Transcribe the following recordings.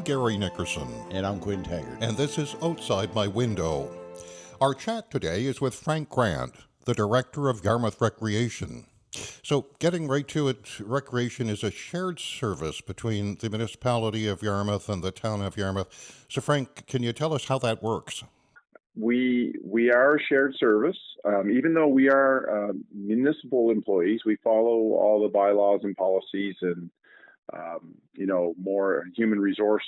Gary Nickerson. And I'm Quinn Taggart. And this is Outside My Window. Our chat today is with Frank Grant, the director of Yarmouth Recreation. So, getting right to it, Recreation is a shared service between the municipality of Yarmouth and the town of Yarmouth. So, Frank, can you tell us how that works? We are a shared service. Even though we are municipal employees, we follow all the bylaws and policies and more human resource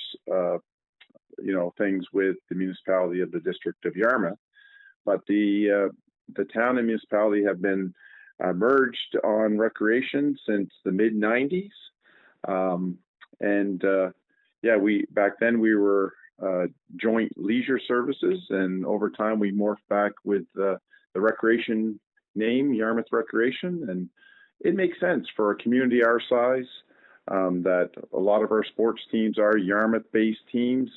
things with the municipality of the District of Yarmouth. But the town and municipality have been merged on recreation since the mid '90s, we back then we were joint leisure services, and over time we morphed back with the recreation name, Yarmouth Recreation, and it makes sense for a community our size that a lot of our sports teams are Yarmouth-based teams.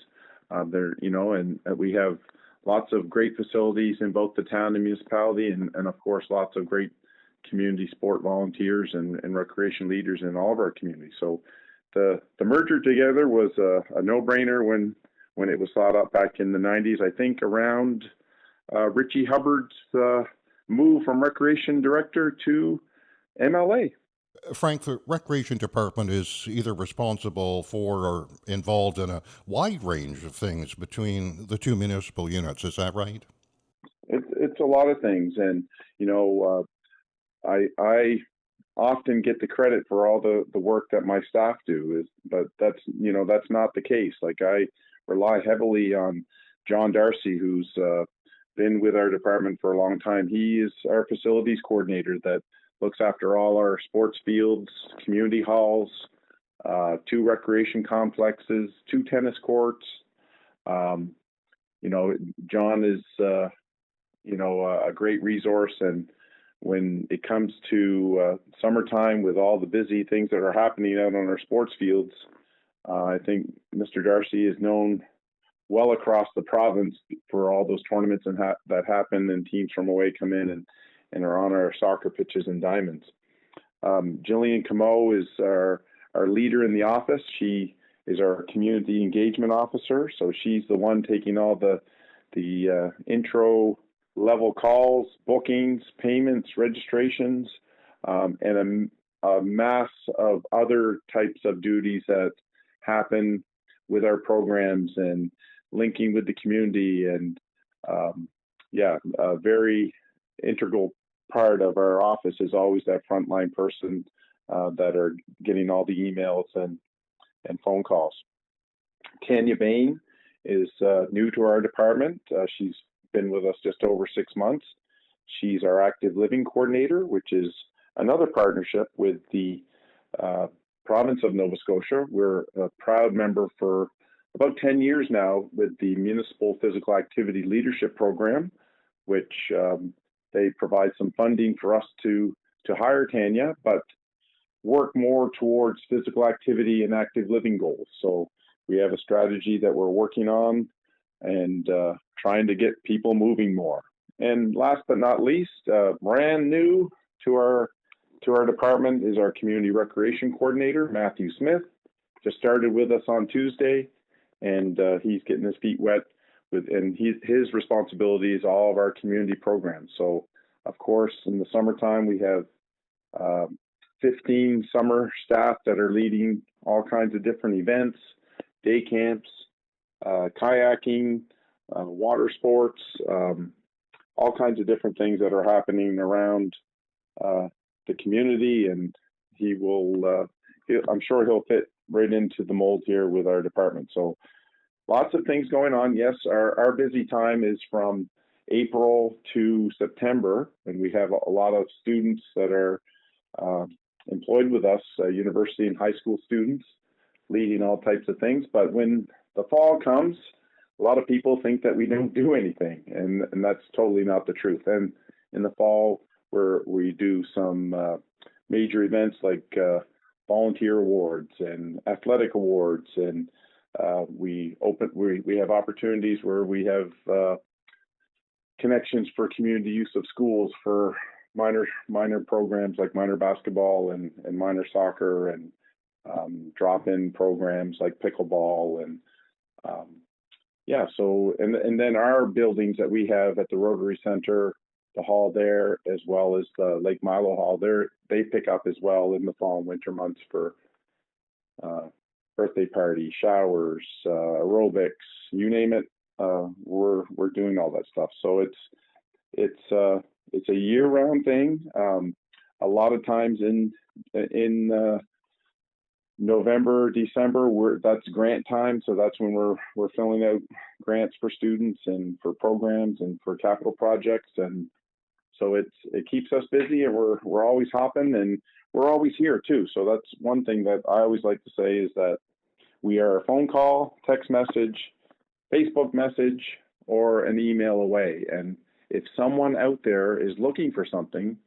And we have lots of great facilities in both the town and municipality, and of course lots of great community sport volunteers and recreation leaders in all of our communities. So the merger together was a no-brainer when it was thought up back in the 90s, I think around Richie Hubbard's move from recreation director to MLA. Frank, the Recreation Department is either responsible for or involved in a wide range of things between the two municipal units. Is that right? It's a lot of things, and I often get the credit for all the work that my staff do. But that's not the case. Like, I rely heavily on John Darcy, who's been with our department for a long time. He is our facilities coordinator that looks after all our sports fields, community halls, 2 recreation complexes, 2 tennis courts. John is, a great resource. And when it comes to summertime with all the busy things that are happening out on our sports fields, I think Mr. Darcy is known well across the province for all those tournaments that happen, and teams from away come in and are on our soccer pitches and diamonds. Jillian Camo is our leader in the office. She is our community engagement officer, so she's the one taking all the intro level calls, bookings, payments, registrations, and a mass of other types of duties that happen with our programs and linking with the community. And a very integral part of our office is always that frontline person that are getting all the emails and phone calls. Tanya Bain is new to our department. She's been with us just over 6 months. She's our active living coordinator, which is another partnership with the province of Nova Scotia. We're a proud member for about 10 years now with the Municipal Physical Activity Leadership Program, which they provide some funding for us to hire Tanya, but work more towards physical activity and active living goals. So we have a strategy that we're working on and trying to get people moving more. And last but not least, brand new to our department is our community recreation coordinator, Matthew Smith. Just started with us on Tuesday, and he's getting his feet wet and his responsibility is all of our community programs. So, of course, in the summertime, we have 15 summer staff that are leading all kinds of different events, day camps, kayaking, water sports, all kinds of different things that are happening around the community. And I'm sure he'll fit right into the mold here with our department. So lots of things going on. Yes, our busy time is from April to September, and we have a lot of students that are employed with us, university and high school students, leading all types of things. But when the fall comes, a lot of people think that we don't do anything, and that's totally not the truth. And in the fall, we do some major events like volunteer awards and athletic awards, and we have opportunities where we have connections for community use of schools for minor programs like minor basketball and minor soccer, and drop-in programs like pickleball, and Um, yeah, so and then our buildings that we have at the Rotary Center, the hall there, as well as the Lake Milo Hall, they pick up as well in the fall and winter months for uh, birthday party, showers, aerobics, you name it. We're doing all that stuff. So it's a year round thing. A lot of times in November, December, that's grant time, so that's when we're filling out grants for students and for programs and for capital projects, and so it keeps us busy, and we're always hopping, and we're always here too. So that's one thing that I always like to say is that we are a phone call, text message, Facebook message, or an email away, and if someone out there is looking for something,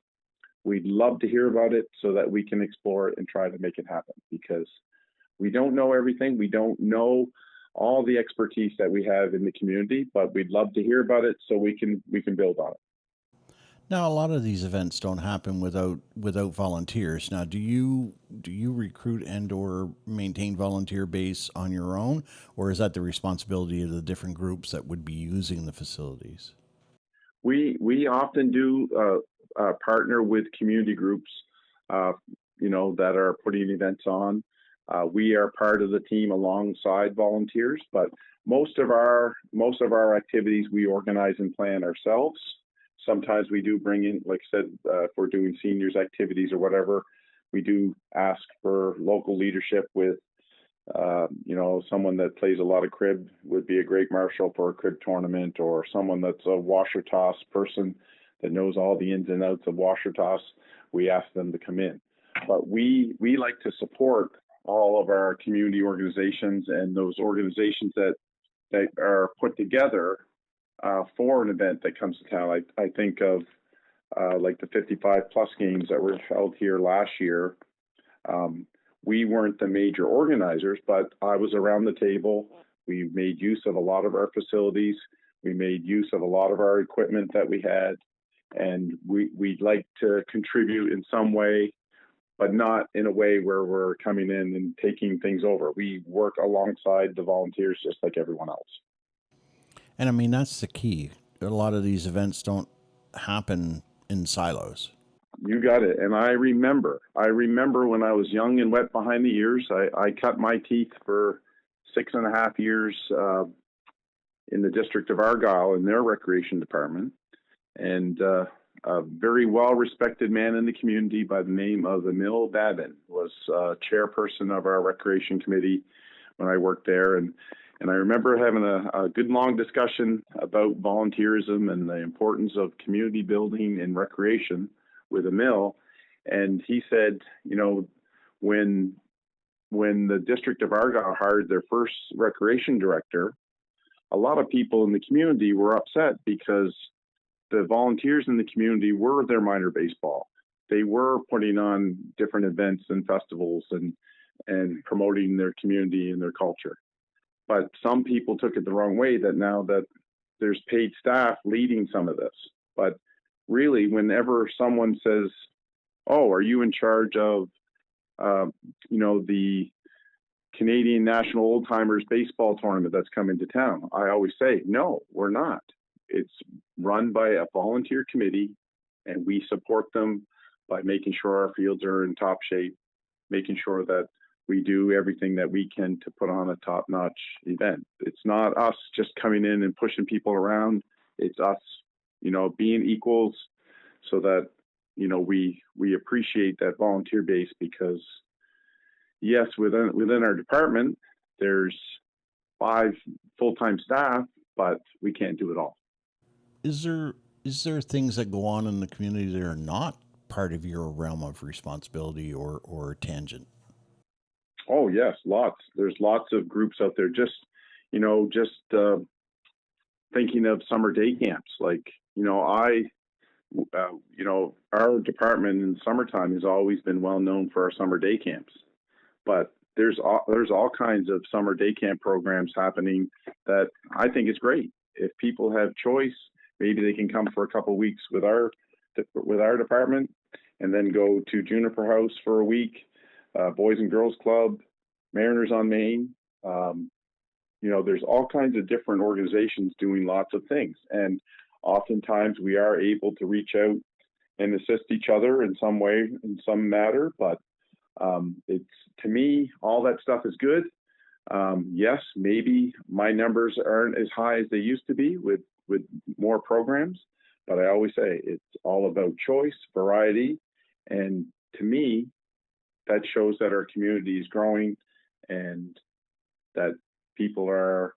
we'd love to hear about it so that we can explore it and try to make it happen, because we don't know everything. We don't know all the expertise that we have in the community, but we'd love to hear about it so we can build on it. Now, a lot of these events don't happen without volunteers. Now, do you recruit and or maintain volunteer base on your own, or is that the responsibility of the different groups that would be using the facilities? We often do partner with community groups, uh, that are putting events on. We are part of the team alongside volunteers, but most of our activities we organize and plan ourselves. Sometimes we do bring in, like I said, if we're doing seniors activities or whatever, we do ask for local leadership with someone that plays a lot of crib would be a great marshal for a crib tournament, or someone that's a washer toss person that knows all the ins and outs of washer toss. We ask them to come in, but we like to support all of our community organizations and those organizations that are put together for an event that comes to town. I think of like the 55 plus games that were held here last year. um, we weren't the major organizers, but I was around the table. We made use of a lot of our facilities. We made use of a lot of our equipment that we had, and we'd like to contribute in some way, but not in a way where we're coming in and taking things over. We work alongside the volunteers just like everyone else. And I mean, that's the key. A lot of these events don't happen in silos. You got it. And I remember when I was young and wet behind the ears, I cut my teeth for 6.5 years in the District of Argyll in their recreation department. And a very well respected man in the community by the name of Emil Babin was chairperson of our recreation committee when I worked there. And I remember having a good long discussion about volunteerism and the importance of community building and recreation with Emil. And he said, when the District of Argyll hired their first recreation director, a lot of people in the community were upset because the volunteers in the community were their minor baseball. They were putting on different events and festivals and promoting their community and their culture. But some people took it the wrong way, that now that there's paid staff leading some of this. But really, whenever someone says, "Oh, are you in charge of, the Canadian National Old Timers baseball tournament that's coming to town?" I always say, "No, we're not. It's run by a volunteer committee, and we support them by making sure our fields are in top shape, making sure that we do everything that we can to put on a top-notch event. It's not us just coming in and pushing people around. It's us, being equals, so that we appreciate that volunteer base, because yes, within our department, there's 5 full-time staff, but we can't do it all. Is there is there things that go on in the community that are not part of your realm of responsibility or tangent? Oh yes, lots. There's lots of groups out there. Just thinking of summer day camps. Like, our department in summertime has always been well known for our summer day camps. But there's all kinds of summer day camp programs happening that I think is great. If people have choice, maybe they can come for a couple of weeks with our department, and then go to Juniper House for a week, Boys and Girls Club, Mariners on Main. Um, there's all kinds of different organizations doing lots of things. And oftentimes we are able to reach out and assist each other in some way, in some matter. But it's, to me, all that stuff is good. Yes, maybe my numbers aren't as high as they used to be with more programs, but I always say it's all about choice, variety, and to me, that shows that our community is growing and that people are,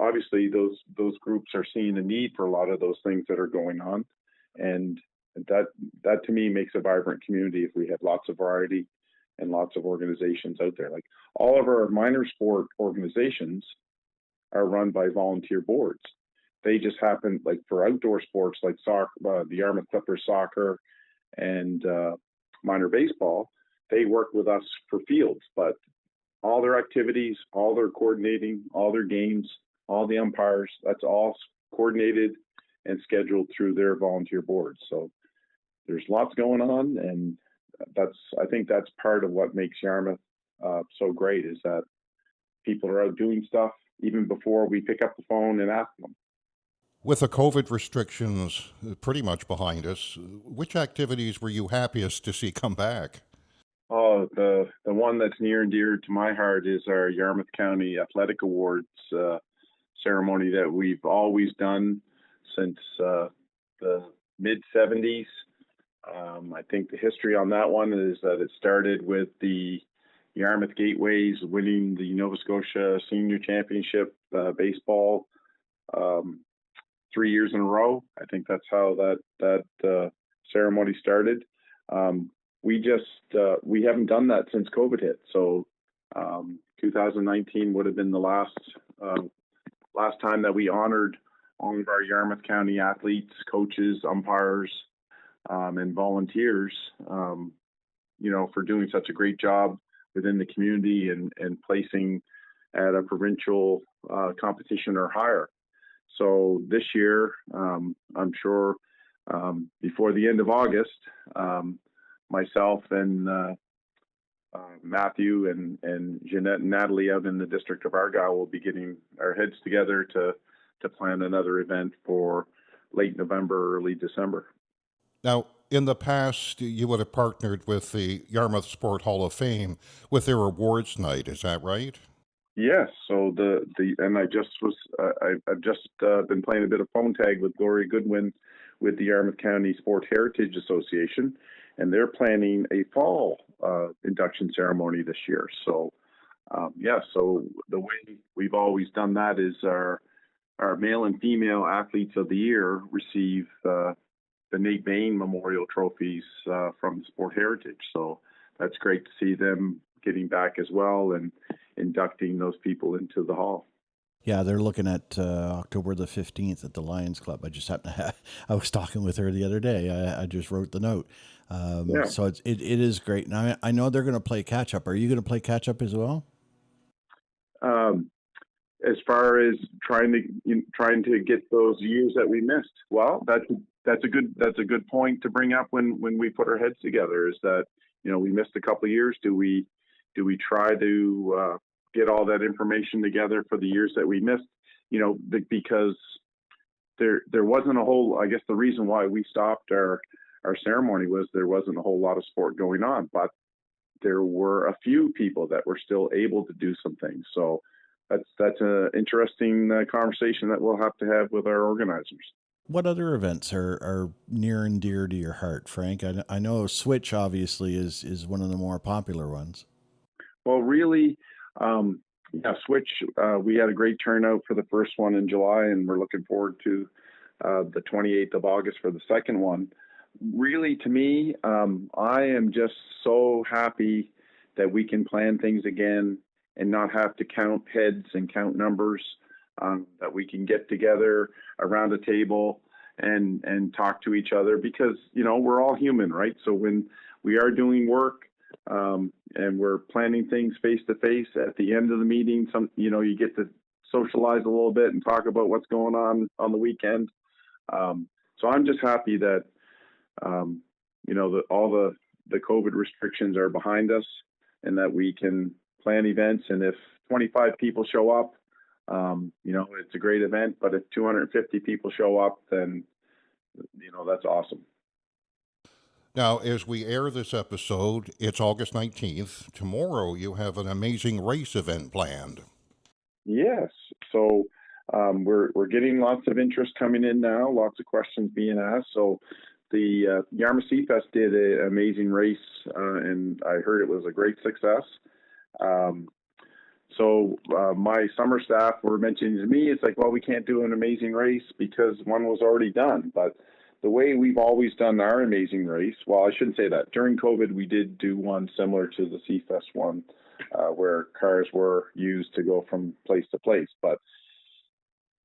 obviously those groups are seeing the need for a lot of those things that are going on, and that to me makes a vibrant community if we have lots of variety and lots of organizations out there. Like all of our minor sport organizations are run by volunteer boards. They just happen, like for outdoor sports like soccer, the Yarmouth Clippers soccer and minor baseball, they work with us for fields, but all their activities, all their coordinating, all their games, all the umpires, that's all coordinated and scheduled through their volunteer boards. So there's lots going on, and I think that's part of what makes Yarmouth so great, is that people are out doing stuff even before we pick up the phone and ask them. With the COVID restrictions pretty much behind us, which activities were you happiest to see come back? Oh, the one that's near and dear to my heart is our Yarmouth County Athletic Awards ceremony that we've always done since the mid 70s. I think the history on that one is that it started with the Yarmouth Gateways winning the Nova Scotia Senior Championship baseball 3 years in a row. I think that's how that ceremony started. We haven't done that since COVID hit. So 2019 would have been the last time that we honored all of our Yarmouth County athletes, coaches, umpires, and volunteers, for doing such a great job within the community and placing at a provincial competition or higher. So this year, I'm sure before the end of August, myself and Matthew and Jeanette and Natalie out in the District of Argyll will be getting our heads together to plan another event for late November, early December. Now, in the past, you would have partnered with the Yarmouth Sport Hall of Fame with their awards night. Is that right? Yes. So and I've just been playing a bit of phone tag with Gloria Goodwin with the Yarmouth County Sport Heritage Association, and they're planning a fall induction ceremony this year. So so the way we've always done that is our male and female athletes of the year receive the Nate Bain Memorial Trophies from Sport Heritage. So that's great to see them getting back as well and inducting those people into the hall. Yeah, they're looking at October the 15th at the Lions Club. I just happened to I was talking with her the other day. I just wrote the note. So it is great. Now, I know they're going to play catch up. Are you going to play catch up as well? As far as trying to get those years that we missed, well, that's a good point to bring up when we put our heads together. Is that we missed a couple of years? Do we try to get all that information together for the years that we missed? Because there wasn't a whole. I guess the reason why we stopped our ceremony was there wasn't a whole lot of sport going on, but there were a few people that were still able to do some things. So that's an interesting conversation that we'll have to have with our organizers. What other events are near and dear to your heart, Frank? I know Switch obviously is one of the more popular ones. Well, really, Switch, we had a great turnout for the first one in July, and we're looking forward to the 28th of August for the second one. Really, to me, I am just so happy that we can plan things again and not have to count heads and count numbers, that we can get together around a table and talk to each other, because, we're all human, right? So when we are doing work, and we're planning things face to face, at the end of the meeting, you get to socialize a little bit and talk about what's going on the weekend. So I'm just happy that, that all the COVID restrictions are behind us and that we can plan events. And if 25 people show up, It's a great event, but if 250 people show up, then, that's awesome. Now, as we air this episode, it's August 19th. Tomorrow, you have an amazing race event planned. Yes. So we're getting lots of interest coming in now, lots of questions being asked. So the Yarmouth Sea Fest did an amazing race, and I heard it was a great success. Um, my summer staff were mentioning to me, it's like, well, we can't do an amazing race because one was already done. But the way we've always done our amazing race, well, I shouldn't say that. During COVID, we did do one similar to the Seafest one, where cars were used to go from place to place. But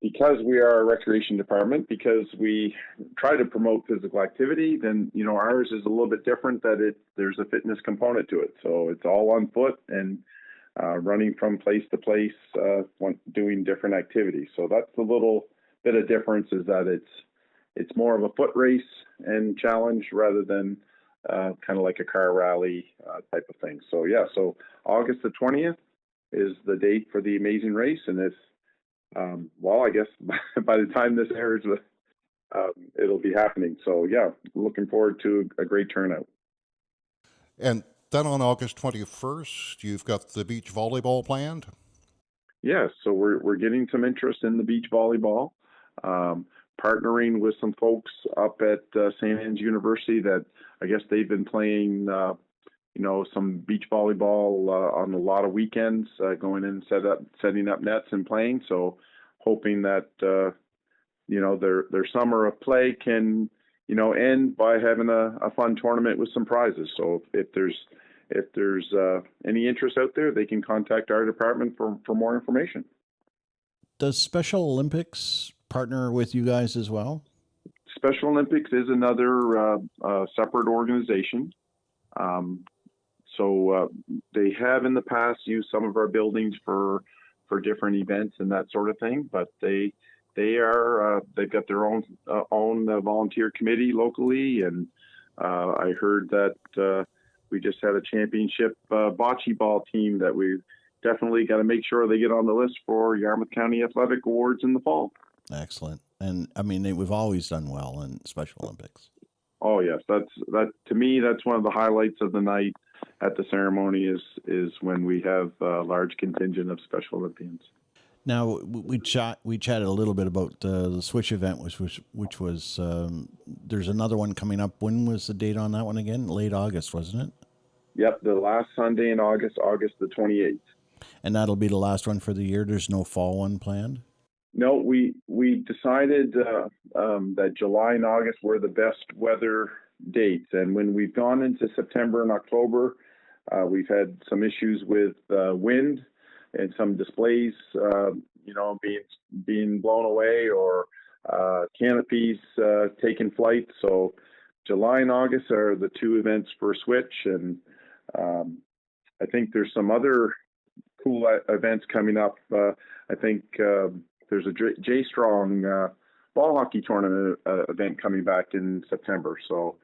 because we are a recreation department, because we try to promote physical activity, then ours is a little bit different. There's a fitness component to it, so it's all on foot and running from place to place, doing different activities. So that's the little bit of difference, is that it's more of a foot race and challenge rather than kind of like a car rally type of thing. So yeah, so August the 20th is the date for the amazing race, and it's I guess by the time this airs, it'll be happening. So yeah, looking forward to a great turnout. And then on August 21st, you've got the beach volleyball planned. Yeah, so we're getting some interest in the beach volleyball, partnering with some folks up at St. Anne's University that I guess they've been playing, some beach volleyball on a lot of weekends, going in, setting up nets and playing. So hoping that their summer of play can end by having a fun tournament with some prizes. So if there's any interest out there, they can contact our department for more information. Does Special Olympics partner with you guys as well? Special Olympics is another separate organization. So they have in the past used some of our buildings for different events and that sort of thing, but they've got their own volunteer committee locally, and I heard that we just had a championship bocce ball team that we've definitely got to make sure they get on the list for Yarmouth County Athletic Awards in the fall. Excellent. And I mean, we've always done well in Special Olympics. Oh yes, that to me, that's one of the highlights of the night at the ceremony is when we have a large contingent of Special Olympians. Now we chatted a little bit about the Switch event, which was there's another one coming up. When was the date on that one again? Late August, wasn't it? Yep, the last Sunday in August, August the 28th. And that'll be the last one for the year. There's no fall one planned. No, we decided that July and August were the best weather dates, and when we've gone into September and October, we've had some issues with wind and some displays, being blown away, or canopies taking flight. So July and August are the two events for Switch, and I think there's some other cool events coming up. I think there's a J Strong ball hockey tournament event coming back in September. So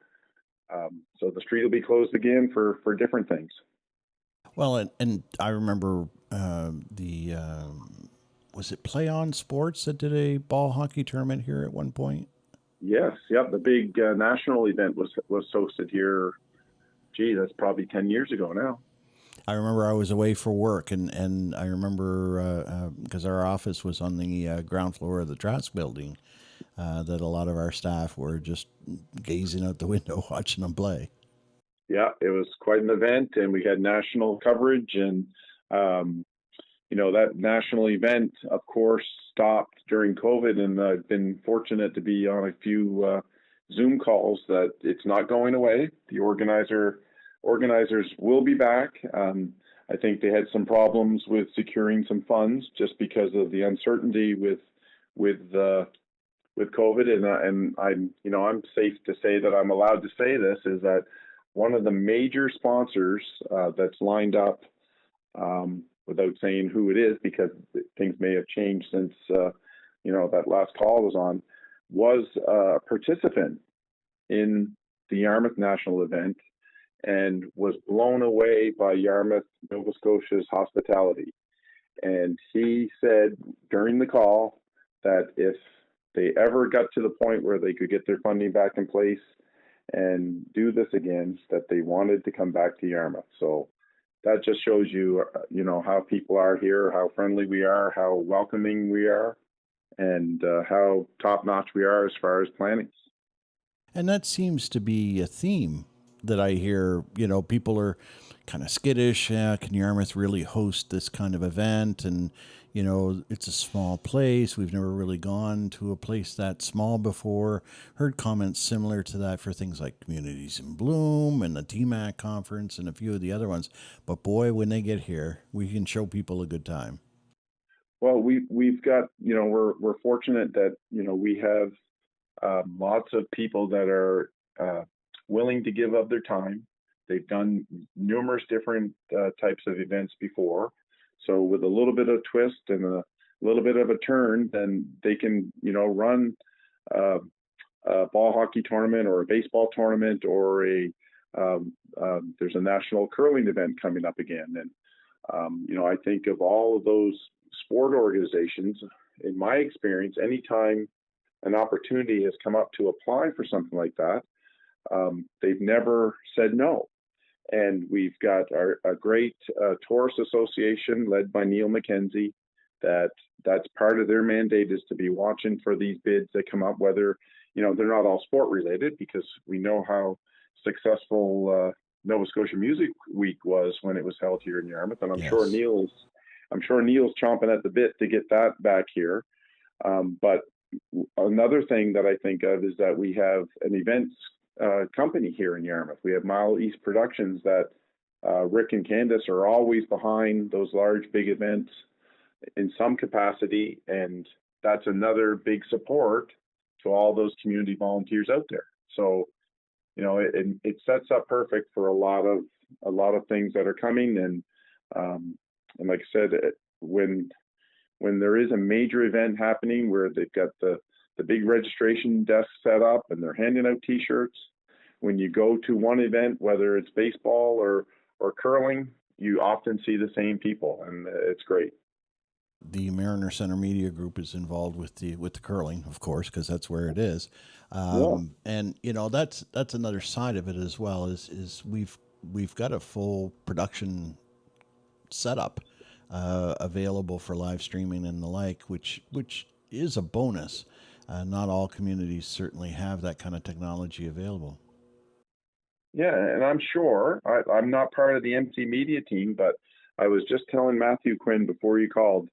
the street will be closed again for different things. Well, and I remember was it Play On Sports that did a ball hockey tournament here at one point? Yes, yep. The big national event was hosted here. Gee, that's probably 10 years ago now. I remember I was away for work, and I remember because our office was on the ground floor of the Trask building, that a lot of our staff were just gazing out the window watching them play. Yeah, it was quite an event, and we had national coverage, and that national event, of course, stopped during COVID, and I've been fortunate to be on a few Zoom calls that it's not going away. The organizers will be back. I think they had some problems with securing some funds just because of the uncertainty with COVID, and I'm safe to say that I'm allowed to say this, is that one of the major sponsors that's lined up, without saying who it is because things may have changed since that last call was on, was a participant in the Yarmouth National event and was blown away by Yarmouth, Nova Scotia's hospitality. And he said during the call that if they ever got to the point where they could get their funding back in place and do this again, that they wanted to come back to Yarmouth. So that just shows you, how people are here, how friendly we are, how welcoming we are, and how top notch we are as far as planning. And that seems to be a theme that I hear. People are kind of skittish. Can Yarmouth really host this kind of event? And, it's a small place. We've never really gone to a place that small before. Heard comments similar to that for things like Communities in Bloom and the TMAC conference and a few of the other ones. But boy, when they get here, we can show people a good time. Well, we've got, we're fortunate that, we have lots of people that are willing to give up their time. They've done numerous different types of events before. So with a little bit of twist and a little bit of a turn, then they can, run a ball hockey tournament or a baseball tournament or there's a national curling event coming up again. And, I think of all of those sport organizations, in my experience, anytime an opportunity has come up to apply for something like that, they've never said no. And we've got a great tourist association led by Neil McKenzie. That's part of their mandate is to be watching for these bids that come up, whether, they're not all sport related, because we know how successful Nova Scotia Music Week was when it was held here in Yarmouth. And I'm sure Neil's chomping at the bit to get that back here. But another thing that I think of is that we have an events company here in Yarmouth. We have Mile East Productions that Rick and Candace are always behind those large, big events in some capacity. And that's another big support to all those community volunteers out there. So, it sets up perfect for a lot of things that are coming. And like I said, when there is a major event happening where they've got the big registration desk set up and they're handing out T-shirts, when you go to one event, whether it's baseball or curling, you often see the same people, and it's great. The Mariner Center Media Group is involved with the curling, of course, because that's where it is. And that's another side of it as well. Is we've got a full production setup available for live streaming and the like, which is a bonus. Not all communities certainly have that kind of technology available. Yeah, and I'm sure I'm not part of the MC Media team, but I was just telling Matthew Quinn before you called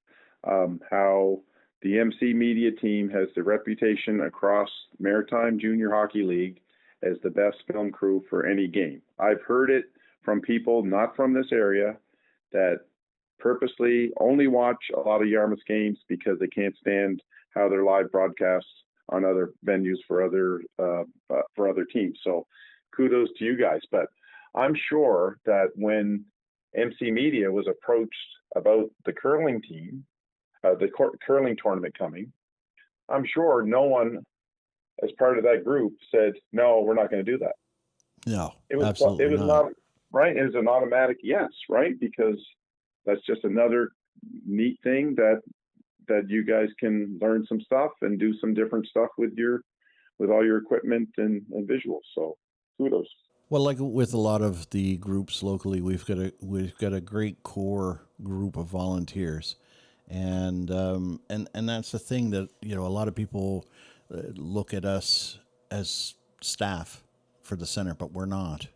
how the MC Media team has the reputation across Maritime Junior Hockey League as the best film crew for any game. I've heard it from people not from this area that purposely only watch a lot of Yarmouth games because they can't stand how they're live broadcasts on other venues for other teams. So kudos to you guys. But I'm sure that when MC Media was approached about the curling team, the curling tournament coming, I'm sure no one as part of that group said, no, we're not going to do that. No, it was absolutely not. Right. It was an automatic yes, right? Because that's just another neat thing that you guys can learn some stuff and do some different stuff with all your equipment and visuals. So kudos. Well, like with a lot of the groups locally, we've got a great core group of volunteers, and that's the thing that a lot of people look at us as staff for the center, but we're not.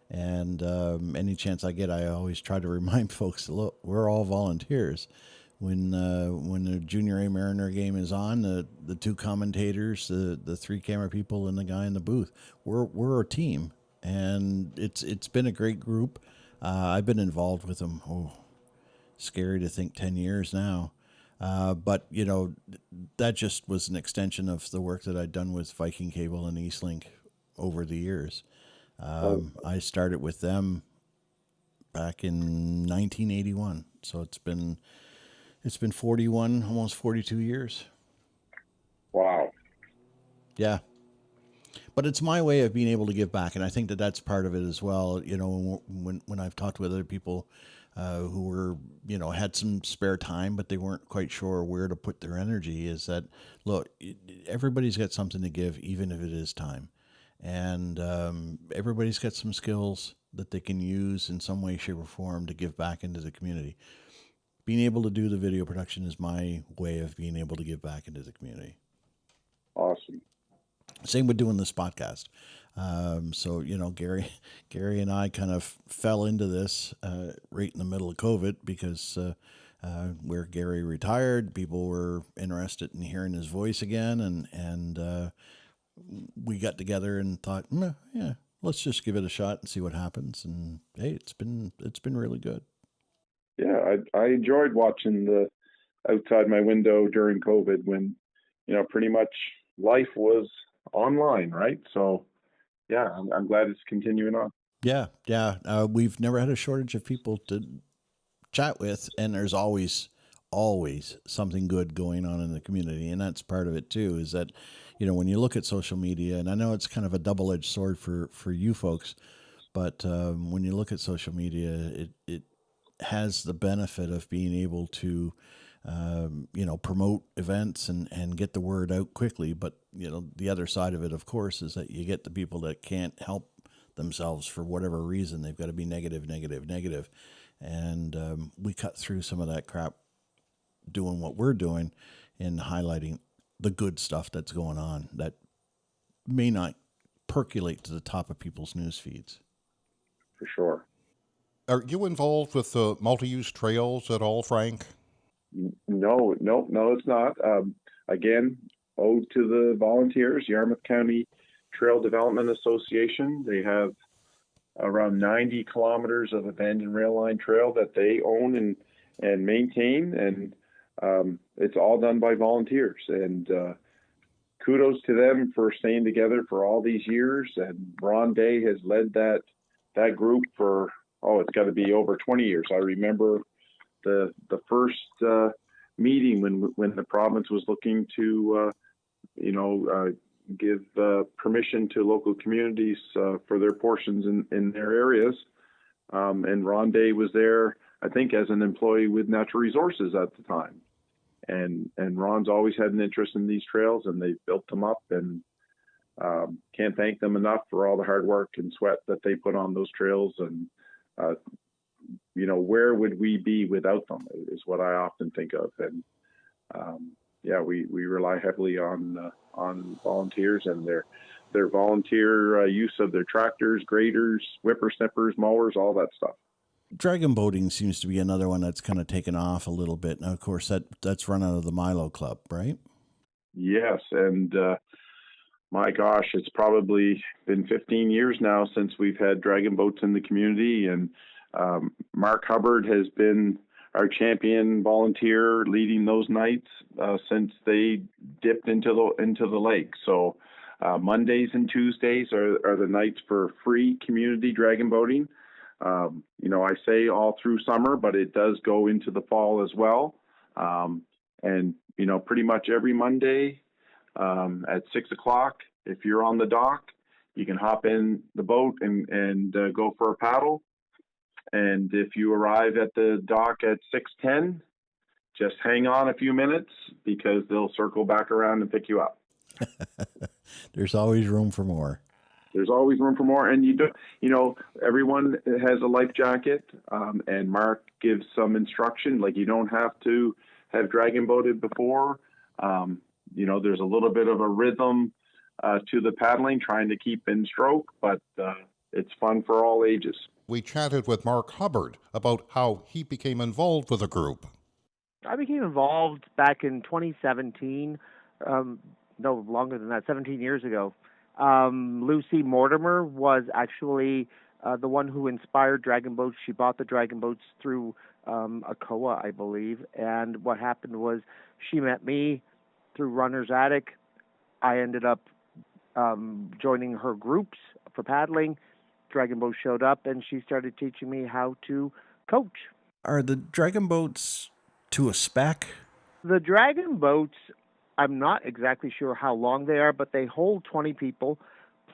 And any chance I get, I always try to remind folks, look, we're all volunteers. When the Junior A Mariner game is on, the two commentators, the three camera people, and the guy in the booth, we're a team, and it's been a great group. I've been involved with them. Oh, scary to think 10 years now. But that just was an extension of the work that I'd done with Viking Cable and Eastlink over the years. I started with them back in 1981, so it's been 41, almost 42 years. Wow. Yeah. But it's my way of being able to give back, and I think that that's part of it as well. You know, when I've talked with other people who were, you know, had some spare time, but they weren't quite sure where to put their energy, is that look, everybody's got something to give, even if it is time, and everybody's got some skills that they can use in some way, shape, or form to give back into the community. Being able to do the video production is my way of being able to give back into the community. Awesome. Same with doing this podcast. So you know, Gary and I kind of fell into this right in the middle of COVID because where Gary retired, people were interested in hearing his voice again, and we got together and thought, yeah, let's just give it a shot and see what happens. And hey, it's been really good. Yeah, I enjoyed watching the outside my window during COVID when, you know, pretty much life was online, right? So yeah, I'm glad it's continuing on. Yeah, yeah. We've never had a shortage of people to chat with, and there's always something good going on in the community, and that's part of it too. Is that, you know, when you look at social media, and I know it's kind of a double-edged sword for you folks, but when you look at social media, it has the benefit of being able to you know, promote events and get the word out quickly. But, you know, the other side of it, of course, is that you get the people that can't help themselves for whatever reason. They've got to be negative, negative, negative. And we cut through some of that crap doing what we're doing and highlighting the good stuff that's going on that may not percolate to the top of people's news feeds. For sure. Are you involved with the multi-use trails at all, Frank? No, it's not. Again, ode to the volunteers, Yarmouth County Trail Development Association. They have around 90 kilometers of abandoned rail line trail that they own and maintain, and it's all done by volunteers. And kudos to them for staying together for all these years. And Ron Day has led that group for, it's got to be over 20 years. I remember the first meeting when the province was looking to give permission to local communities for their portions in their areas, and Ron Day was there, I think, as an employee with Natural Resources at the time, and Ron's always had an interest in these trails, and they've built them up, and can't thank them enough for all the hard work and sweat that they put on those trails. And where would we be without them is what I often think of. And we rely heavily on volunteers and their volunteer use of their tractors, graders, whippersnippers, mowers, all that stuff. Dragon boating seems to be another one that's kind of taken off a little bit. Now, of course, that's run out of the Milo Club, right? Yes, and my gosh, it's probably been 15 years now since we've had dragon boats in the community, and Mark Hubbard has been our champion volunteer leading those nights since they dipped into the lake. So Mondays and Tuesdays are the nights for free community dragon boating. I say all through summer, but it does go into the fall as well. And pretty much every Monday at 6 o'clock, if you're on the dock, you can hop in the boat and go for a paddle. And if you arrive at the dock at 6:10, just hang on a few minutes because they'll circle back around and pick you up. There's always room for more. There's always room for more. And everyone has a life jacket, and Mark gives some instruction. Like, you don't have to have dragon boated before. There's a little bit of a rhythm to the paddling, trying to keep in stroke, but it's fun for all ages. We chatted with Mark Hubbard about how he became involved with the group. I became involved back in 2017, no longer than that, 17 years ago. Lucy Mortimer was actually the one who inspired dragon boats. She bought the dragon boats through ACOA, I believe. And what happened was she met me through Runner's Attic. I ended up joining her groups for paddling. Dragon boat showed up, and she started teaching me how to coach. Are the dragon boats to a spec? The dragon boats, I'm not exactly sure how long they are, but they hold 20 people.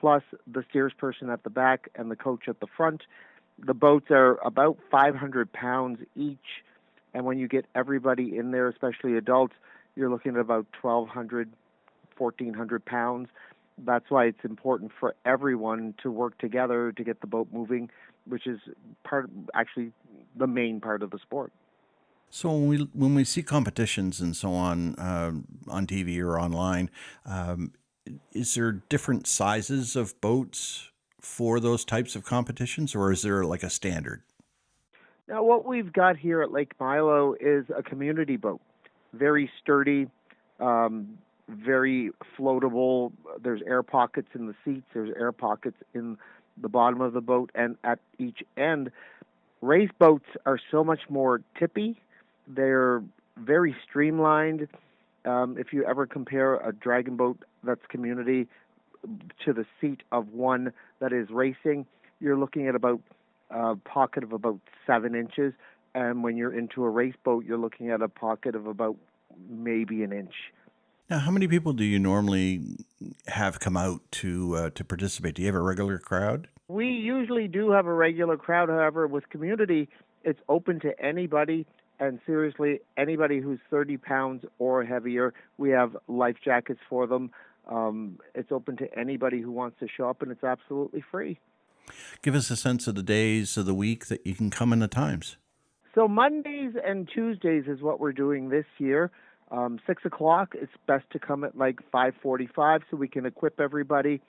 plus the steers person at the back and the coach at the front. The boats are about 500 pounds each, and when you get everybody in there, especially adults, you're looking at about 1,200, 1,400 pounds. That's why it's important for everyone to work together to get the boat moving, which is actually the main part of the sport. So when we see competitions and so on TV or online, is there different sizes of boats for those types of competitions, or is there like a standard? Now, what we've got here at Lake Milo is a community boat, very sturdy, very floatable. There's air pockets in the seats. There's air pockets in the bottom of the boat, and at each end. Race boats are so much more tippy. They're very streamlined. If you ever compare a dragon boat that's community to the seat of one that is racing, you're looking at about a pocket of about 7 inches. And when you're into a race boat, you're looking at a pocket of about maybe an inch. Now, how many people do you normally have come out to participate? Do you have a regular crowd? We usually do have a regular crowd. However, with community, it's open to anybody. And seriously, anybody who's 30 pounds or heavier, we have life jackets for them. It's open to anybody who wants to show up, and it's absolutely free. Give us a sense of the days of the week that you can come and the times. So Mondays and Tuesdays is what we're doing this year. 6 o'clock, it's best to come at like 5:45 so we can equip everybody,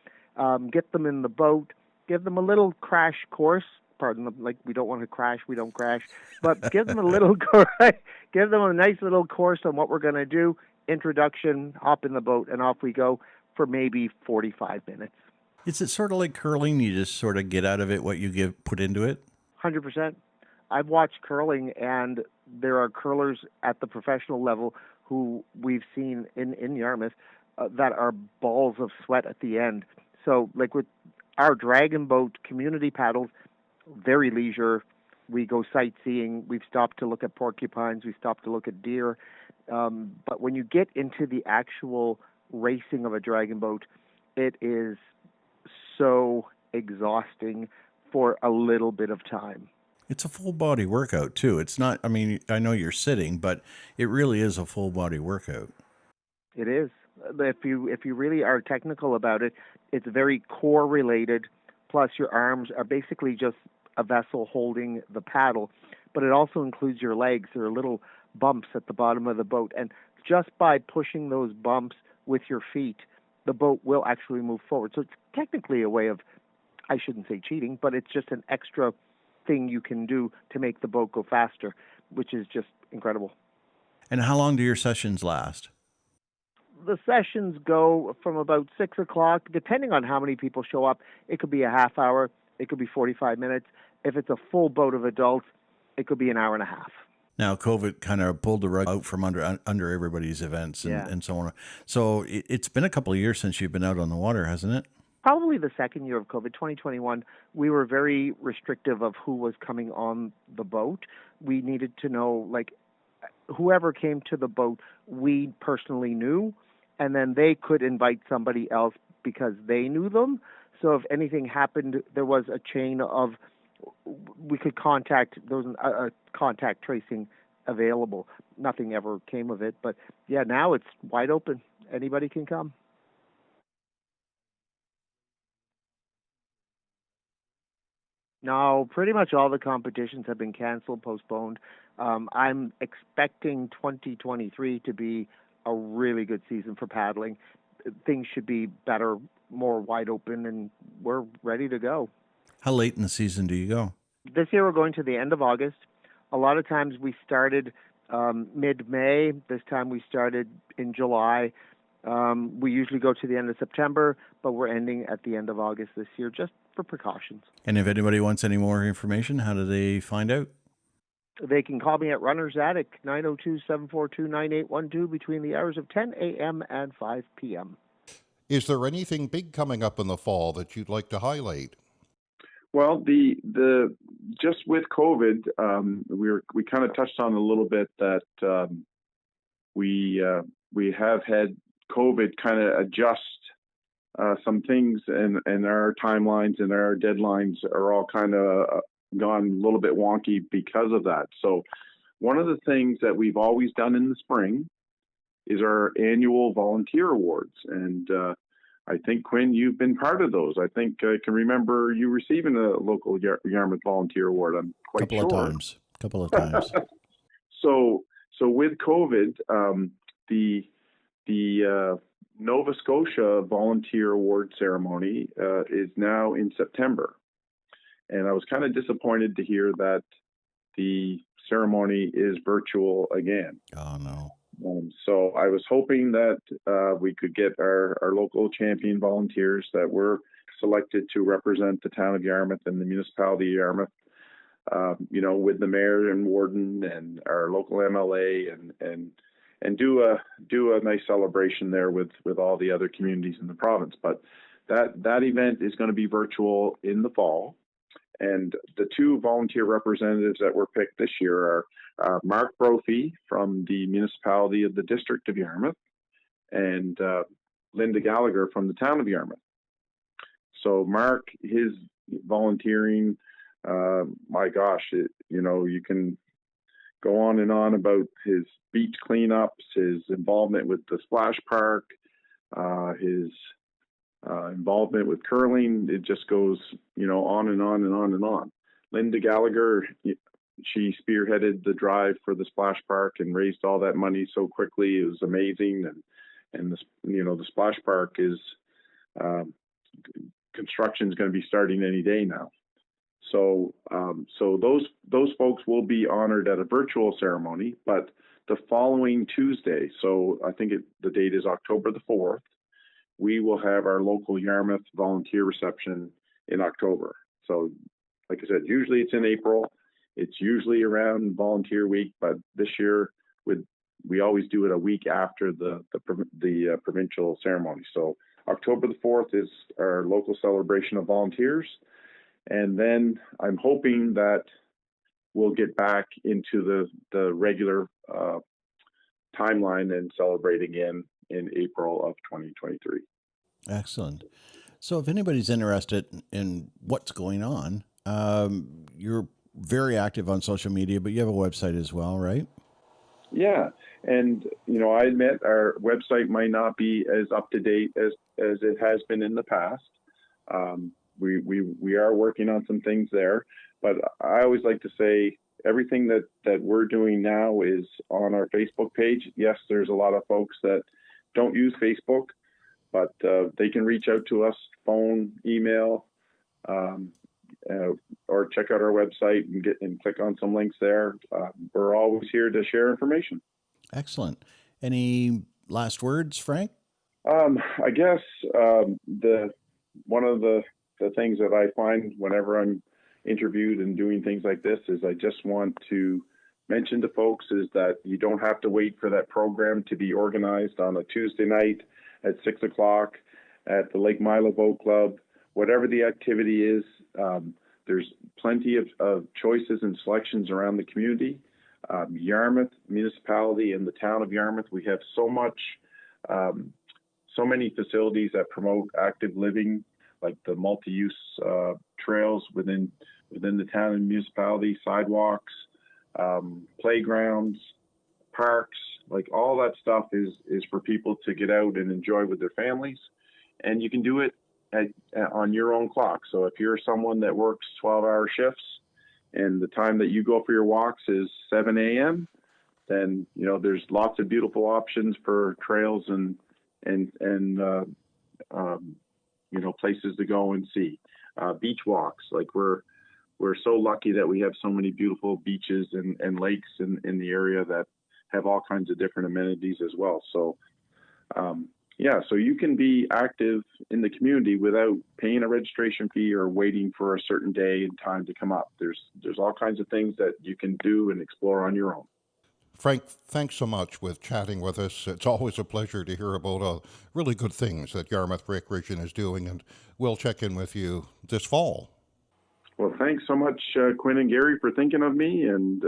get them in the boat, give them a little crash course. Pardon them, like we don't want to crash, we don't crash, but give them a little, give them a nice little course on what we're going to do. Introduction, hop in the boat, and off we go for maybe 45 minutes. Is it sort of like curling? You just sort of get out of it what you put into it? 100%. I've watched curling, and there are curlers at the professional level who we've seen in Yarmouth that are balls of sweat at the end. So, like with our dragon boat community paddles, very leisure. We go sightseeing. We've stopped to look at porcupines. We've stopped to look at deer. But when you get into the actual racing of a dragon boat, it is so exhausting for a little bit of time. It's a full body workout too. It's not, I mean, I know you're sitting, but it really is a full body workout. It is. If you really are technical about it, it's very core related. Plus, your arms are basically just a vessel holding the paddle, but it also includes your legs. There are little bumps at the bottom of the boat, and just by pushing those bumps with your feet, the boat will actually move forward. So it's technically a way of, I shouldn't say cheating, but it's just an extra thing you can do to make the boat go faster, which is just incredible. And how long do your sessions last? The sessions go from about 6 o'clock, depending on how many people show up. It could be a half hour. It could be 45 minutes. If it's a full boat of adults, it could be an hour and a half. Now, COVID kind of pulled the rug out from under everybody's events and so on. So it's been a couple of years since you've been out on the water, hasn't it? Probably the second year of COVID, 2021, we were very restrictive of who was coming on the boat. We needed to know, like, whoever came to the boat, we personally knew, and then they could invite somebody else because they knew them. So if anything happened, there was a chain of, we could contact, there was a contact tracing available. Nothing ever came of it, but yeah, now it's wide open. Anybody can come. No, pretty much all the competitions have been canceled, postponed. I'm expecting 2023 to be a really good season for paddling. Things should be better, more wide open, and we're ready to go. How late in the season do you go? This year we're going to the end of August. A lot of times we started mid-May. This time we started in July. We usually go to the end of September, but we're ending at the end of August this year just for precautions. And if anybody wants any more information, how do they find out? They can call me at Runner's Attic, 902-742-9812 between the hours of 10 a.m. and 5 p.m. Is there anything big coming up in the fall that you'd like to highlight? Well, the just with COVID, we kind of touched on a little bit that we have had COVID kind of adjust some things, and our timelines and our deadlines are all kind of gone a little bit wonky because of that. So one of the things that we've always done in the spring is our annual volunteer awards. And I think, Quinn, you've been part of those. I think I can remember you receiving a local Yarmouth Volunteer Award. I'm quite Couple sure. Couple of times. So with COVID, the Nova Scotia Volunteer Award ceremony is now in September. And I was kind of disappointed to hear that the ceremony is virtual again. Oh, no. So I was hoping that we could get our local champion volunteers that were selected to represent the town of Yarmouth and the municipality of Yarmouth, with the mayor and warden and our local MLA and do a nice celebration there with all the other communities in the province. But that event is going to be virtual in the fall. And the two volunteer representatives that were picked this year are Mark Brophy from the municipality of the District of Yarmouth and Linda Gallagher from the town of Yarmouth. So Mark, his volunteering, my gosh, you can go on and on about his beach cleanups, his involvement with the splash park, his involvement with curling. It just goes, on and on and on and on. Linda Gallagher, she spearheaded the drive for the splash park and raised all that money so quickly. It was amazing. And the splash park is, construction is going to be starting any day now. So those folks will be honored at a virtual ceremony, but the following Tuesday, so I think the date is October the 4th, we will have our local Yarmouth volunteer reception in October. So, like I said, usually it's in April. It's usually around Volunteer Week, but this year we always do it a week after the provincial ceremony. So October the 4th is our local celebration of volunteers. And then I'm hoping that we'll get back into the regular timeline and celebrate again in April of 2023. Excellent. So if anybody's interested in what's going on, you're very active on social media, but you have a website as well, right? Yeah. And, I admit our website might not be as up to date as it has been in the past. We are working on some things there, but I always like to say everything that we're doing now is on our Facebook page. Yes, there's a lot of folks that don't use Facebook, but they can reach out to us, phone, email, or check out our website and click on some links there. We're always here to share information. Excellent. Any last words, Frank? I guess one of the things that I find whenever I'm interviewed and doing things like this is I just want to mention to folks is that you don't have to wait for that program to be organized on a Tuesday night at 6 o'clock at the Lake Milo Boat Club. Whatever the activity is, there's plenty of choices and selections around the community. Yarmouth municipality and the town of Yarmouth, we have so many facilities that promote active living, like the multi-use trails within the town and municipality, sidewalks, playgrounds, parks, like all that stuff is for people to get out and enjoy with their families. And you can do it on your own clock. So if you're someone that works 12-hour shifts and the time that you go for your walks is 7 a.m., then, there's lots of beautiful options for trails and places to go and see. Beach walks, like we're so lucky that we have so many beautiful beaches and lakes in the area that have all kinds of different amenities as well. So, so you can be active in the community without paying a registration fee or waiting for a certain day and time to come up. There's all kinds of things that you can do and explore on your own. Frank, thanks so much with chatting with us. It's always a pleasure to hear about really good things that Yarmouth Recreation is doing, and we'll check in with you this fall. Well, thanks so much, Quinn and Gary, for thinking of me, and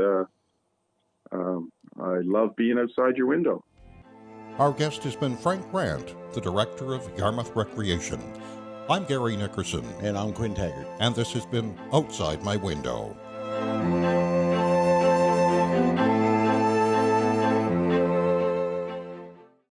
I love being outside your window. Our guest has been Frank Grant, the Director of Yarmouth Recreation. I'm Gary Nickerson, And I'm Quinn Taggart. and this has been Outside My Window.